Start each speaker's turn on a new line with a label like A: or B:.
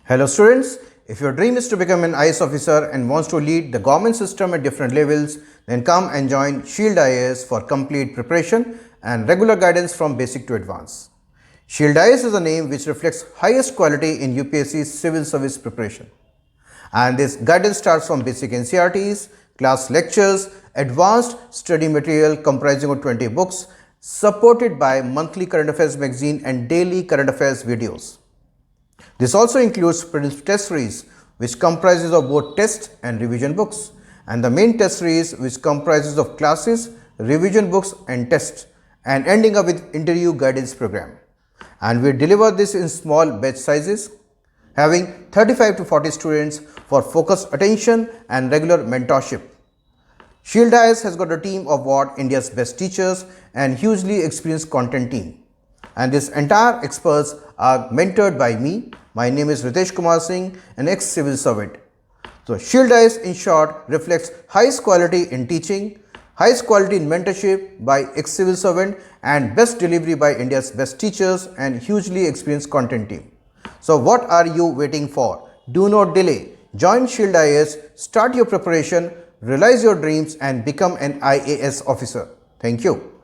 A: Hello students, if your dream is to become an IAS officer and wants to lead the government system at different levels, then come and join Shield IAS for complete preparation and regular guidance from basic to advanced. Shield IAS is a name which reflects highest quality in UPSC's civil service preparation. And this guidance starts from basic NCERTs, class lectures, advanced study material comprising of 20 books, supported by monthly current affairs magazine and daily current affairs videos. This also includes prelims test series, which comprises of both test and revision books, and the main test series, which comprises of classes, revision books and tests, and ending up with interview guidance program. And we deliver this in small batch sizes, having 35 to 40 students for focused attention and regular mentorship. Shield IAS has got a team of India's best teachers and hugely experienced content team. And this entire experts are mentored by me. My name is Ritesh Kumar Singh, an ex-civil servant. So Shield IAS in short reflects highest quality in teaching, highest quality in mentorship by ex-civil servant, and best delivery by India's best teachers and hugely experienced content team. So what are you waiting for? Do not delay. Join Shield IAS, start your preparation, realize your dreams and become an IAS officer. Thank you.